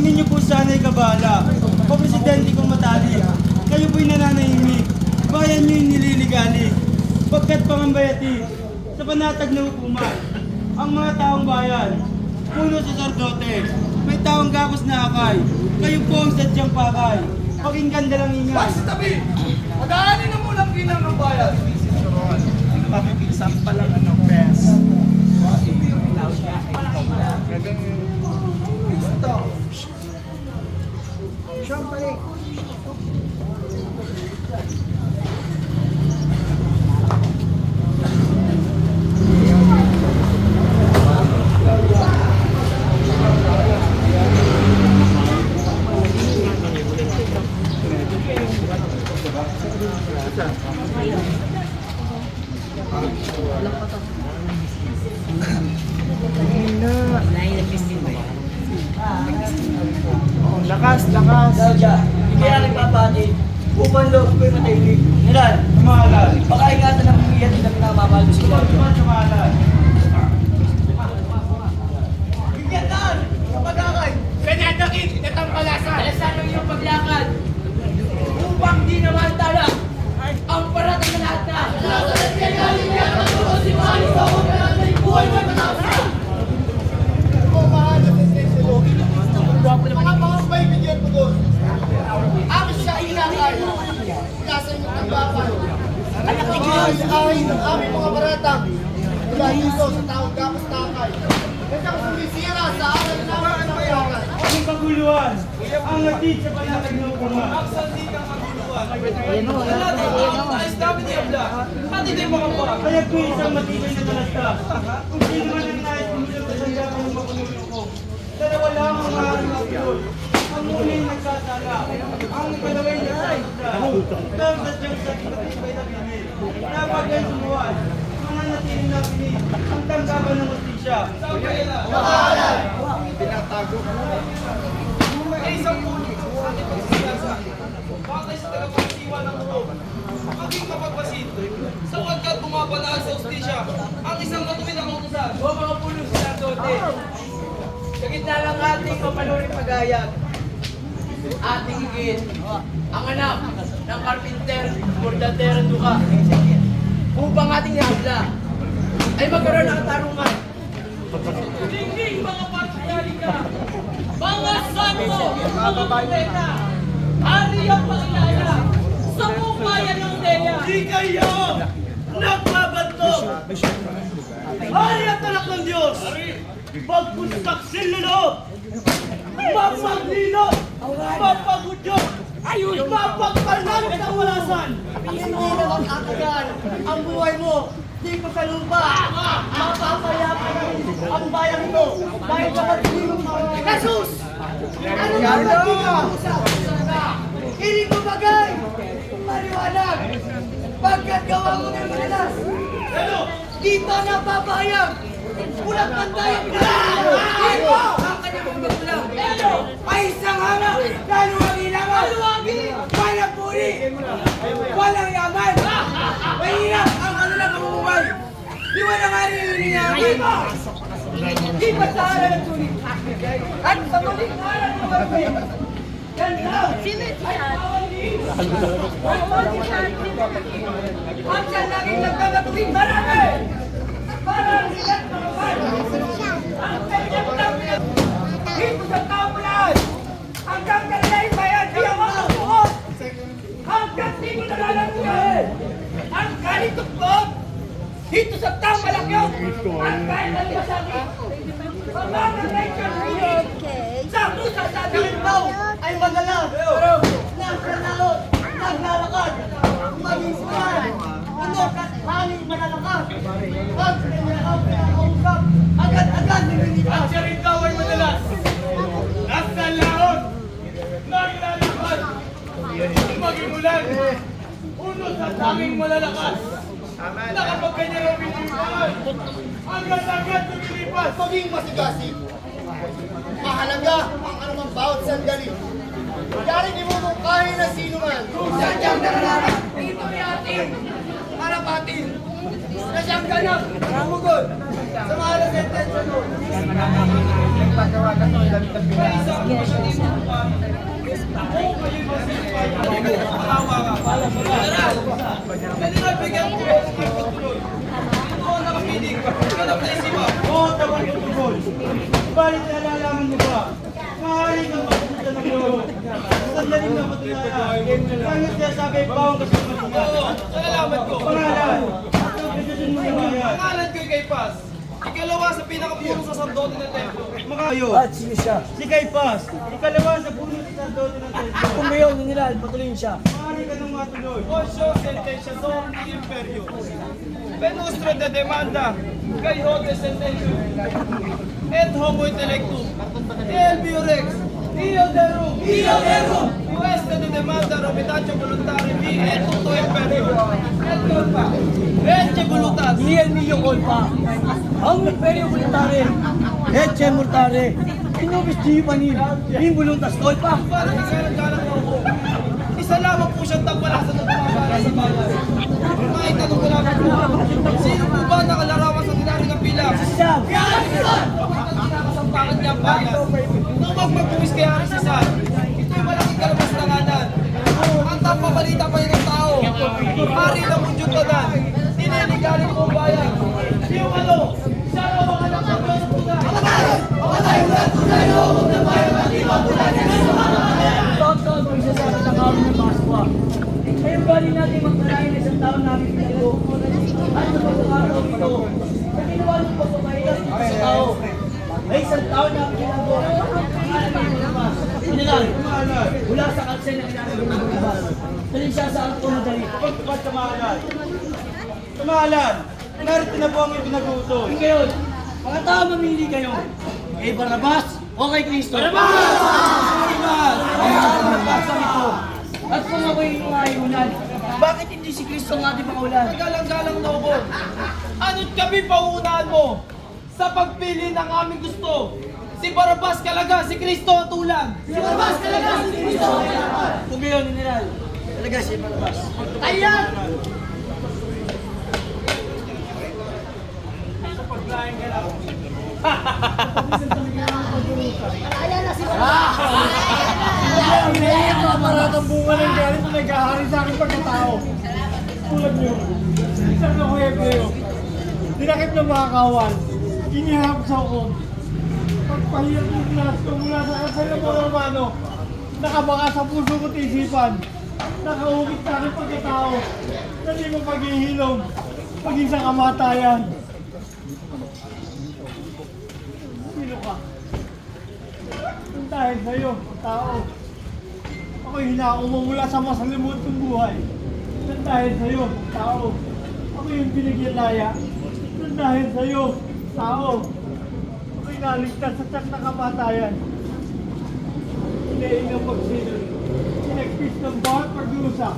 ninyo po sana'y kabala. O presidente kong matali, kayo po'y nananahimik. Bayan niyo'y nililigali. Pagkat pangambayati, sa panatag na hukuman, ang mga taong bayan, puno sa sardote, may taong gakos na akay. Kayo po ang sadyang pakay. Pakinggan dalang ingay. Basta tabi! Mag-aanin na munang ginang ng bayan. Pakikisang pa lang ang press. Siyempre. Lakas, lakas. Gauja, hindi na nagpapati. Upang loob ko'y matahimik. Nilan, Kamahalan. baka ingatan ng pamilya nila pinamamahal ko sila. Kamahalan. Gigyatan! Kapag-akay! Kanadakit, itang palasan. Alasan ng iyong paglakad. Upang di naman tala ang paratang na lahat na. Alasan kaya galing niya ang mga si Mali sa mga natin buhay mo matapos. Oh, mahal na senselo. Mga paibigyan mo doon. Ang siya inakay. Kasan yung tanggapan. Ay ng aming mga baratang. Mula dito sa taong gapos takay. Kaya kung sumisira sa aral namin ng bayaran. Ang kaguluhan, ang natid sa panatag na hukuman. Kaya po isang matibay na talastas. Kung sino man ang nais kumulang sa sanggapan ng makunulong ko. Dalawa lang ang maaaring mapulol. Ang muling nagsasala. Ang ikalaway nagsasala. Ikaw sa Diyos sa matibay na binil. Napagay sumuwan. Mga natiling na binil. Ang tanggapan ng hustisya. Ay isang puno sa ating pagsisiyasa. Bakit sa tagapagsiwa ng loob? Maging kapagpasit, sapagkat bumabalaan sa ustisya ang isang matuwid na kautusan. O mga pulos sa dote. Sa gitna ng ating mapanuring pagayag, ating higit ang anak ng karpinter, bordadero duka, upang ating habla ay magkaroon ng katarungan. Dingding mga patriarika, mga santo, mga profeta, hari ang pangilala sa buong bayan ng Dea. Di kayo nagbabanto! Hari at anak ng Diyos! Magpustaksil na loob! Mapaglilot! Mapagudyot! Mapagpanan sa walasan! Hindi naman kakagan ang buhay mo dito sa lupa! Mapapayapan ang bayan mo dahil sa pagdilong Jesus! Ano nga ba tingin hindi ko bagay! Maliwanag! Pagkat gawa mo ng madalas! Dito na papayag! Pulang pantay ang dito! Ang kanyang mga magulang! Ay isang hanga! Laluwagi naman! Walang puri! Walang yaman! Mahirap ang kanilang pamumuhay! Di wala nga rin yung ninyamin! Di ba sa aral ng tuloy? At sa tuloy na aral ng marami! Yan lang! Ay pawaliin! At yan laging nagkagatuwing marami! Parang silat na naman! Ang kanyang dito sa tamulan! Hanggang kanila'y bayan, di ako ang buhot! Hanggang di mo nalalamuyan! Ang kalitukbog! Dito sa tamulan yun! Ang kahit ang masakit! Pagbagang nature unit! Sa pusa sa daw ay magalang! Nasa laot! Naglalakad! Maging suman! Unok at hangin malalakas! Pag pinakausap, agad-agad nililipas! At siya rin daw ay madalas. Nasa laon. Naglalakad. Maging ulan. Uno sa tanging malalakas. Na kapag kanya raw biniwan, agad-agad lumilipas. Maging masigasig! Mahalaga ang anumang bawat sandali! Kunyari di mo mungkahin na sino man! Sadyang nararapat, ito ay ating Harapatin na siyang ganap, namugod, sa mga sentensya doon. May isa ang masyadong pa. Ako kayo ba sinipay? Pakawa ka. Kanina bigyan ko ng pagtutuloy. Ito ang nakapinig. Ganap na isipa. Oo, tawag yung tugol. Balit nalalaman mo ba? Maaari kang magpunta ng loob. Sandaling na patunayan. Kahit siya sabi, bawang kasi matinga. Oo, nalalaman ko. Pangalan. Pagkakasin mo naman yan. Pangalan ko'y kay Paz. Ikalawa sa pinakapurong saserdote ng templo. Makayo. Sino siya? Si Kaypas. Ikalawa sa puno sa sardote ng templo. Kung ngayon, nila, patuloy siya. Maaari ka nang matuloy. Osyo sentenciator y imperio. Penustro de demanda. Kay hote sentensio. Et homo intellectum. Elvio rex. Dio derum. Dio derum. Queste de demanda robitaggio voluntario vi et tutto imperio. Et colpa. Ecce voluntas. Iyan niyo kolpa. Ang imperyo voluntario, etche mortare, inobis di panin, in voluntas kolpa. Parang nagsalang-galang na ako. Isa lamang po siyang tampalasan ng pamamala sa bayan. Kahit tanong ko lang po, sino po ba nakalarawan sa dinari ng bilang? Siya, Kinakasampakan niya ang bayan. Nung magpagpuwis kay Hari Cesar, ito'y malaking kalabas na nganan. Ang tampabalita pa yun ng tao. Hari ng Mundyong Tanan, nililigaling ko ang bayan. Yung ano, siya raw ang anak ng Diyos Buda. taon-taon po isa sa katakawan ng Pasqua. Ngayon galing natin magpalain isang taon namin pinago. At sa pagkakataon ito, sa ginawa ng pagpapahirap sa tao, ay isang taon namin pinago. Alam niyo naman, General, wala sa kalsay na ginagawa ng Bukal. Dali siya sa alto madali. Pagkapat sa maalan. Tumalan. Narito na po ang ipinag-uutol. Ngayon, mga tao mamili kayo. Kay Barabas o kay Cristo? Barabas! Barabas! At kung ako'y ayunan, bakit hindi si Cristo ang ating pangulan? Galang-galang na ako. Ano't kami pauunahan mo sa pagpili ng aming gusto? Si Barabas kalaga, si Kristo ang tulang. Si Barabas talaga si Cristo! Kung ngayon, General, talaga si Barabas. Ayan! Maratang bunga ng galit na naghahari sa aking pagkatao. Tulad niyo, isang ako Hebreo, dinakip ng mga kawan, inihap sa hukom. Pagpahirap ng Blas ko mula sa kasal ng mga Romano, nakabaka sa puso ko't isipan, nakahugit sa aking pagkatao, na di mo paghihilom, maging sa kamatayan. Sino ka? Dahil sa'yo, tao. Ako'y hinako mo mula sa masalimuot kong buhay. Dahil sa'yo, tao. Ako yung pinagyalaya. Dahil sa'yo, tao. Ako'y naligtas sa tiyak na kamatayan. Hinaing ng pagsilod. Inagpis ng bawat pagdusa.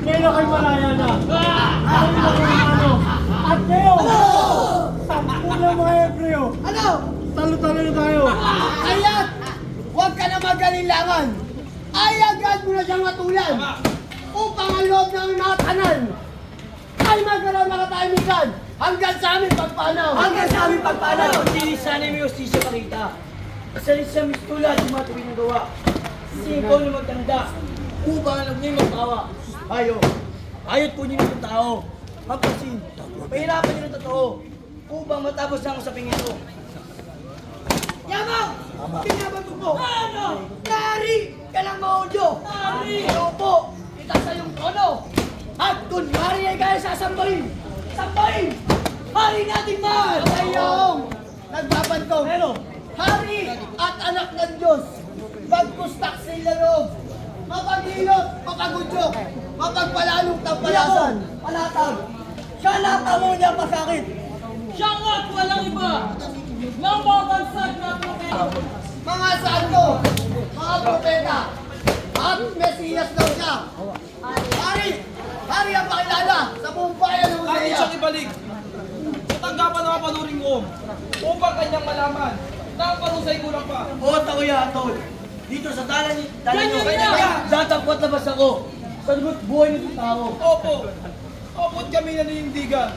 Ngayon ako'y malaya na. Ngayon ako'y ano. At ngayon, sampu ng mga Hebreo. Ano? Talo-talo na tayo. Ayan! Huwag ka na magalinlangan! Ayagan mo na siyang matulan! Upang ang loob ng natanan ay magkaroon na katahimikan hanggang sa aming pagpanaw! Hanggang sa aming pagpanaw! Hindi sana may justisya makita. Isa rin siya mistula sa mga tuwing gawa. Singko na magtanda upang alam niyo magtawa. Ayot po niyo ng tao. Magpasin, pahirapan niyo ng totoo upang matapos na ang usaping ito. Yamang! Pinabag mo po! Ano? Nari ka ng maudyo! Nari! Opo! Itaas sa iyong tono! At kung Mari ay kaya sasambahin! Sambahin! Hari nating mahal! Sa iyong nagbabantong! Pero, Hari at anak ng Diyos! Magkustak sa ilalog! Mapaghilot! Mapagudyok! Mapagpalalong tampalasan! Palatag! Siya natamo niya pasakit! Siya nga't walang iba ng mga bansag na propeta. Mga santo, mga propeta, at Mesiyas daw siya. Hari ang pakilala sa buong bayan ng Atin Hosea. siyang ibalik. Tanggapan ng mapanuring mo upang kanyang malaman na ang parusay kulang pa. O takuya, tol. Dito sa dalan nyo, Ganyan na! tatapot labas ako. Sa buhay ng tao. Opo, Abot kami na ninindigan.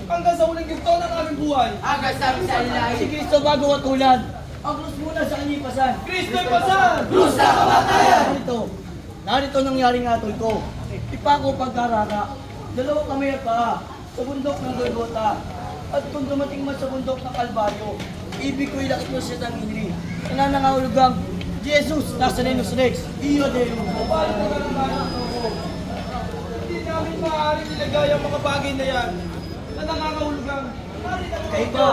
Hanggang sa huling ginto ng aming buhay. Hanggang sa misalila Si Kristo bago katulad. Ang krus muna sa kanyang pasan. Kristo'y pasan! Krus na kamatayan! Narito nangyaring atol ko. Ipako pagkaraka. Dalawa kami at paa sa bundok ng Golgota. At kung dumating man sa bundok ng Kalbaryo, ibig ko'y lakit mo siya ng inri. Nanangahulugang, Jesus, Nazarenos Rex, Io Deus. Paano mo na naman ako? Hindi namin maaaring ilagay ang mga bagay na yan na nangangahulugan. Narito ang Kaya ito,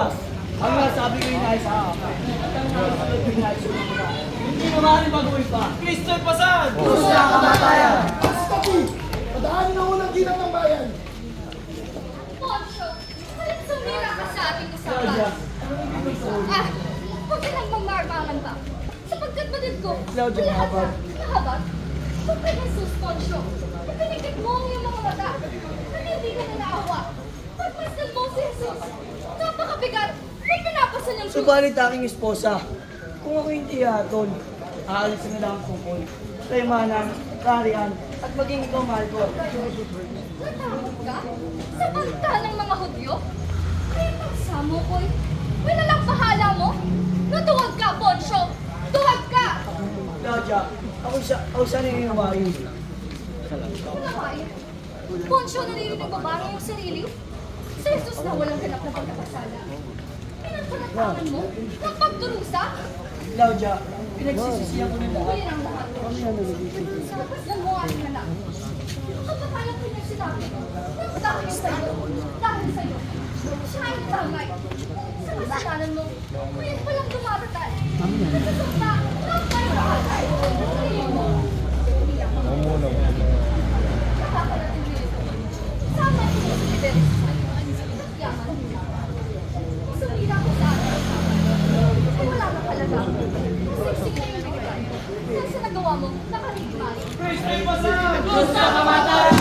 ang nasabi ko inay sa akin. At ang nasabi ko inay sa mga. Hindi mo maaaring baguhin pa. Kristo'y pasan! Krus na kamatayan! Padaanin ang unang ginang ng bayan. Poncho, halit sumira ka sa ating usapan. Ah, huwag ka nang mamarmangan pa. Sapagkat batid ko, Claudia, lahat mahabag. na, mahabag. Huwag ka Jesus, Poncho. Ipinikit mo ang iyong mga mata. At hindi ka na naawa. Pagmasdan mo si Jesus. Napakabigat. Ba't pinapasan niyang Subalit aking esposa, kung ako hindi aton, aalis na lang ang kupon. Kaymanan, karian, at maging ikaw mahal ko. Natakot ka? Sa banta ng mga Hudyo? Kaya pagsamo ko'y, walang bahala mo? Natuwag ka, Poncho! Tuwag ka! Claudia, ako siya naniniwain. Nakaya. Poncho, naririnig mo ba ang iyong sarili? Sa Jesus na walang ganap na pagkakasala. Pinagpanatangan mo ng pagdurusa? Claudia, pinagsisisihan ko ng lahat. Huli ng lahat. Sa pasdan mo aking anak. Kapatalan ko niya sinabi ng dahil sa'yo. Dahil sa'yo. Siya ay damay. Sa kasalanan mo, ngayon palang dumaratal. Nagsusumpa ng mayroon. Sarili mo. Hindi ako. Nakakalating nito. Sama ko sa Tiberis. At yaman. Sumira ko sa akin. Ay wala nang halaga. Siksik na yung bigay. Dahil sa nagawa mo, nakarigmay. Kristo'y pasan! Krus na kamatayan!